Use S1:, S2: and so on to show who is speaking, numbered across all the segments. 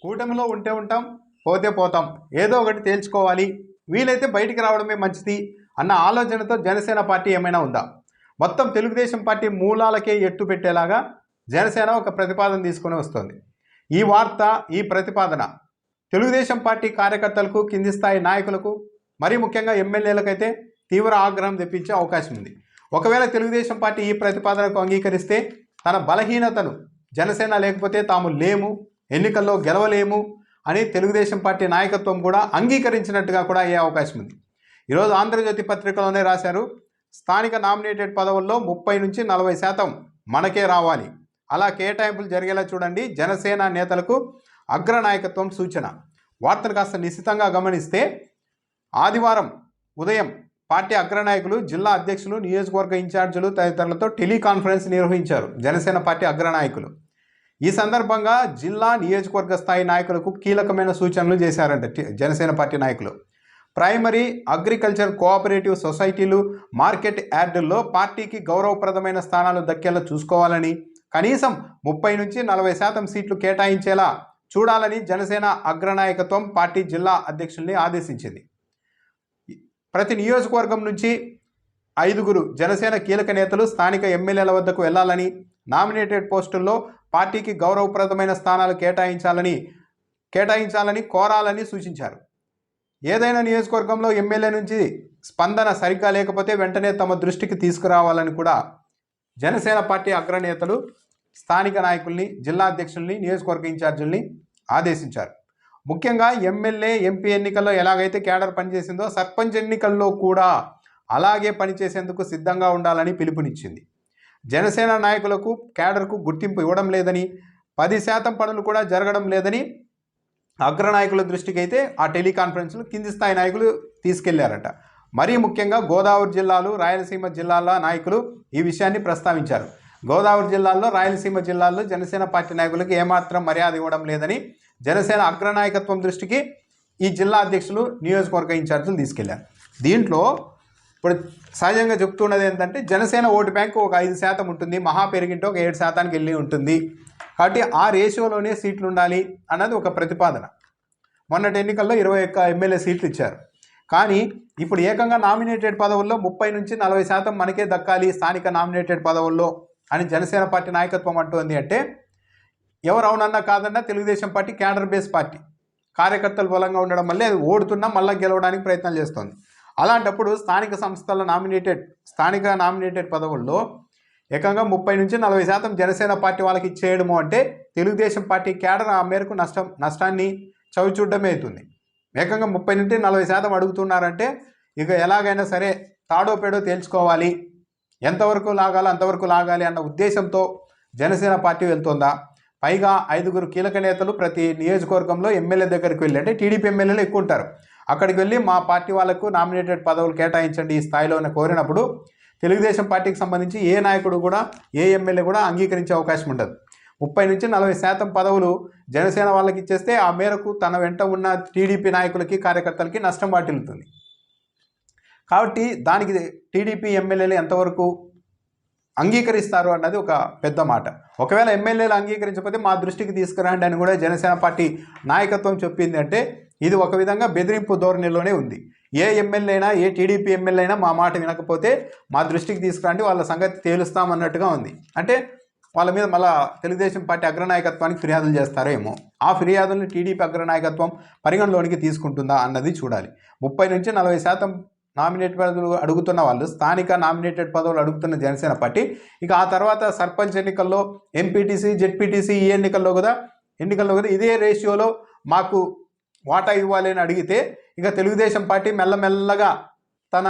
S1: కూటమిలో ఉంటే ఉంటాం, పోతే పోతాం, ఏదో ఒకటి తేల్చుకోవాలి, వీలైతే బయటికి రావడమే మంచిది అన్న ఆలోచనతో జనసేన పార్టీ ఏమైనా ఉందా? మొత్తం తెలుగుదేశం పార్టీ మూలాలకే ఎట్టు పెట్టేలాగా జనసేన ఒక ప్రతిపాదన తీసుకొని వస్తుంది. ఈ వార్త, ఈ ప్రతిపాదన తెలుగుదేశం పార్టీ కార్యకర్తలకు, కింది స్థాయి నాయకులకు, మరీ ముఖ్యంగా ఎమ్మెల్యేలకైతే తీవ్ర ఆగ్రహం తెప్పించే అవకాశం ఉంది. ఒకవేళ తెలుగుదేశం పార్టీ ఈ ప్రతిపాదనకు అంగీకరిస్తే తన బలహీనతను, జనసేన లేకపోతే తాము లేము, ఎన్నికల్లో గెలవలేము అని తెలుగుదేశం పార్టీ నాయకత్వం కూడా అంగీకరించినట్టుగా కూడా అయ్యే అవకాశం ఉంది. ఈరోజు ఆంధ్రజ్యోతి పత్రికలోనే రాశారు, స్థానిక నామినేటెడ్ పదవుల్లో 30 నుంచి 40% మనకే రావాలి, అలా కేటాయింపులు జరిగేలా చూడండి, జనసేన నేతలకు అగ్రనాయకత్వం సూచన. వార్తను కాస్త నిశితంగా గమనిస్తే ఆదివారం ఉదయం పార్టీ అగ్రనాయకులు, జిల్లా అధ్యక్షులు, నియోజకవర్గ ఇన్ఛార్జీలు తదితరులతో టెలికాన్ఫరెన్స్ నిర్వహించారు జనసేన పార్టీ అగ్రనాయకులు. ఈ సందర్భంగా జిల్లా, నియోజకవర్గ స్థాయి నాయకులకు కీలకమైన సూచనలు చేశారంట జనసేన పార్టీ నాయకులు. ప్రైమరీ అగ్రికల్చర్ కోఆపరేటివ్ సొసైటీలు, మార్కెట్ యార్డుల్లో పార్టీకి గౌరవప్రదమైన స్థానాలు దక్కేలా చూసుకోవాలని, కనీసం 30 నుంచి 40% సీట్లు కేటాయించేలా చూడాలని జనసేన అగ్రనాయకత్వం పార్టీ జిల్లా అధ్యక్షుల్ని ఆదేశించింది. ప్రతి నియోజకవర్గం నుంచి 5 జనసేన కీలక నేతలు స్థానిక ఎమ్మెల్యేల వద్దకు వెళ్లాలని, నామినేటెడ్ పోస్టుల్లో పార్టీకి గౌరవప్రదమైన స్థానాలు కేటాయించాలని కోరాలని సూచించారు. ఏదైనా నియోజకవర్గంలో ఎమ్మెల్యే నుంచి స్పందన సరిగ్గా లేకపోతే వెంటనే తమ దృష్టికి తీసుకురావాలని కూడా జనసేన పార్టీ అగ్రనేతలు స్థానిక నాయకుల్ని, జిల్లా అధ్యక్షుల్ని, నియోజకవర్గ ఇన్ఛార్జీల్ని ఆదేశించారు. ముఖ్యంగా ఎమ్మెల్యే, ఎంపీ ఎన్నికల్లో ఎలాగైతే కేడర్ పనిచేసిందో సర్పంచ్ ఎన్నికల్లో కూడా అలాగే పనిచేసేందుకు సిద్ధంగా ఉండాలని పిలుపునిచ్చింది. జనసేన నాయకులకు, కేడర్కు గుర్తింపు ఇవ్వడం లేదని, 10% పనులు కూడా జరగడం లేదని అగ్రనాయకుల దృష్టికి అయితే ఆ టెలికాన్ఫరెన్స్లు కింది స్థాయి నాయకులు తీసుకెళ్లారట. మరీ ముఖ్యంగా గోదావరి జిల్లాలు, రాయలసీమ జిల్లాల నాయకులు ఈ విషయాన్ని ప్రస్తావించారు. గోదావరి జిల్లాల్లో, రాయలసీమ జిల్లాల్లో జనసేన పార్టీ నాయకులకు ఏమాత్రం మర్యాద ఇవ్వడం లేదని జనసేన అగ్రనాయకత్వం దృష్టికి ఈ జిల్లా అధ్యక్షులు, నియోజకవర్గ ఇన్ఛార్జీలు తీసుకెళ్లారు. దీంట్లో ఇప్పుడు సహజంగా చెప్తున్నది ఏంటంటే, జనసేన ఓటు బ్యాంకు ఒక 5% ఉంటుంది, మహా పెరిగింటే ఒక 7% వెళ్ళి ఉంటుంది. కాబట్టి ఆ రేషియోలోనే సీట్లు ఉండాలి అన్నది ఒక ప్రతిపాదన. మొన్నటి ఎన్నికల్లో 21 ఎమ్మెల్యే సీట్లు ఇచ్చారు. కానీ ఇప్పుడు ఏకంగా నామినేటెడ్ పదవుల్లో 30 నుంచి 40% మనకే దక్కాలి స్థానిక నామినేటెడ్ పదవుల్లో అని జనసేన పార్టీ నాయకత్వం అంటుంది. అంటే ఎవరు అవునన్నా కాదన్నా Telugu Desam party cadre base party, కార్యకర్తలు బలంగా ఉండడం వల్లే అది ఓడుతున్నా మళ్ళీ గెలవడానికి ప్రయత్నం చేస్తోంది. అలాంటప్పుడు స్థానిక సంస్థల స్థానిక నామినేటెడ్ పదవుల్లో ఏకంగా 30 నుంచి 40% జనసేన పార్టీ వాళ్ళకి ఇచ్చేయడము అంటే తెలుగుదేశం పార్టీ క్యాడర్ ఆ మేరకు నష్టాన్ని చవిచూడడమే అవుతుంది. ఏకంగా 30 నుంచి 40% అడుగుతున్నారంటే ఇక ఎలాగైనా సరే తాడో పేడో తేల్చుకోవాలి, ఎంతవరకు లాగాలో అంతవరకు లాగాలి అన్న ఉద్దేశంతో జనసేన పార్టీ వెళ్తుందా? పైగా 5 కీలక నేతలు ప్రతి నియోజకవర్గంలో ఎమ్మెల్యే దగ్గరికి వెళ్ళి, అంటే టీడీపీ ఎమ్మెల్యేలు ఎక్కువ ఉంటారు, అక్కడికి వెళ్ళి మా పార్టీ వాళ్ళకు నామినేటెడ్ పదవులు కేటాయించండి ఈ స్థాయిలోనే కోరినప్పుడు తెలుగుదేశం పార్టీకి సంబంధించి ఏ నాయకుడు కూడా, ఏ ఎమ్మెల్యే కూడా అంగీకరించే అవకాశం ఉండదు. 30 నుంచి 40% పదవులు జనసేన వాళ్ళకి ఇచ్చేస్తే ఆ మేరకు తన వెంట ఉన్న టీడీపీ నాయకులకి, కార్యకర్తలకి నష్టం వాటిల్లుతుంది. కాబట్టి దానికి టీడీపీ ఎమ్మెల్యేలు ఎంతవరకు అంగీకరిస్తారు అన్నది ఒక పెద్ద మాట. ఒకవేళ ఎమ్మెల్యేలు అంగీకరించకపోతే మా దృష్టికి తీసుకురండి అని కూడా జనసేన పార్టీ నాయకత్వం చెప్పింది. అంటే ఇది ఒక విధంగా బెదిరింపు ధోరణిలోనే ఉంది. ఏ ఎమ్మెల్యే అయినా, ఏ టీడీపీ ఎమ్మెల్యే అయినా మా మాట వినకపోతే మా దృష్టికి తీసుకురండి, వాళ్ళ సంగతి తేలుస్తామన్నట్టుగా ఉంది. అంటే వాళ్ళ మీద మళ్ళా తెలుగుదేశం పార్టీ అగ్రనాయకత్వానికి ఫిర్యాదులు చేస్తారేమో. ఆ ఫిర్యాదులను టీడీపీ అగ్రనాయకత్వం పరిగణలోనికి తీసుకుంటుందా అన్నది చూడాలి. 30 నుంచి 40% నామినేటెడ్ పదవులు అడుగుతున్న వాళ్ళు, స్థానిక నామినేటెడ్ పదవులు అడుగుతున్న జనసేన పార్టీ, ఇక ఆ తర్వాత సర్పంచ్ ఎన్నికల్లో, ఎంపీటీసీ, జెడ్పీటీసీ ఈ ఎన్నికల్లో కూడా ఇదే రేషియోలో మాకు వాటా ఇవ్వాలి అని అడిగితే ఇక తెలుగుదేశం పార్టీ మెల్లమెల్లగా తన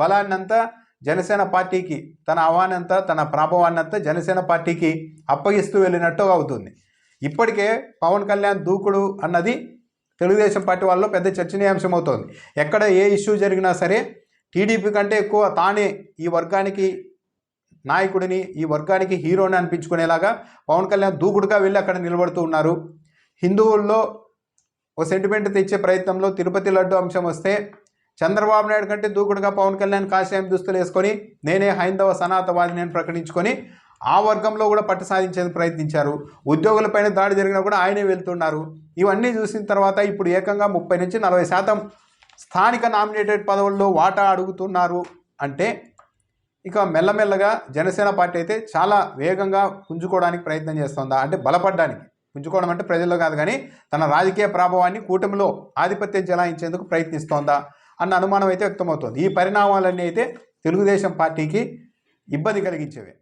S1: బలాన్నంతా జనసేన పార్టీకి, తన ఆహ్వానంతా, తన ప్రభావాన్నంతా జనసేన పార్టీకి అప్పగిస్తూ వెళ్ళినట్టు అవుతుంది. ఇప్పటికే పవన్ కళ్యాణ్ దూకుడు అన్నది తెలుగుదేశం పార్టీ వాళ్ళలో పెద్ద చర్చనీయాంశం అవుతోంది. ఎక్కడ ఏ ఇష్యూ జరిగినా సరే టీడీపీ కంటే ఎక్కువ తానే ఈ వర్గానికి నాయకుడిని, ఈ వర్గానికి హీరోని అనిపించుకునేలాగా పవన్ కళ్యాణ్ దూకుడుగా వెళ్ళి అక్కడ నిలబడుతూ ఉన్నారు. హిందువుల్లో ఒక సెంటిమెంట్ తెచ్చే ప్రయత్నంలో తిరుపతి లడ్డు అంశం వస్తే చంద్రబాబు నాయుడు కంటే దూకుడుగా పవన్ కళ్యాణ్ కాషాయం దుస్తులు వేసుకొని నేనే హైందవ సనాతనవాదిని అని ప్రకటించుకొని ఆ వర్గంలో కూడా పట్టు సాధించేందుకు ప్రయత్నించారు. ఉద్యోగులపైన దాడి జరిగినా కూడా ఆయనే వెళ్తున్నారు. ఇవన్నీ చూసిన తర్వాత ఇప్పుడు ఏకంగా 30 నుంచి 40% స్థానిక నామినేటెడ్ పదవుల్లో వాటా అడుగుతున్నారు. అంటే ఇక మెల్లమెల్లగా జనసేన పార్టీ అయితే చాలా వేగంగా పుంజుకోవడానికి ప్రయత్నం చేస్తుందా, అంటే బలపడడానికి, పుంజుకోవడం అంటే ప్రజల్లో కాదు కానీ తన రాజకీయ ప్రభావాన్ని కూటమిలో ఆధిపత్యం చెలాయించేందుకు ప్రయత్నిస్తోందా అన్న అనుమానం అయితే వ్యక్తమవుతోంది. ఈ పరిణామాలన్నీ అయితే తెలుగుదేశం పార్టీకి ఇబ్బంది కలిగించేవే.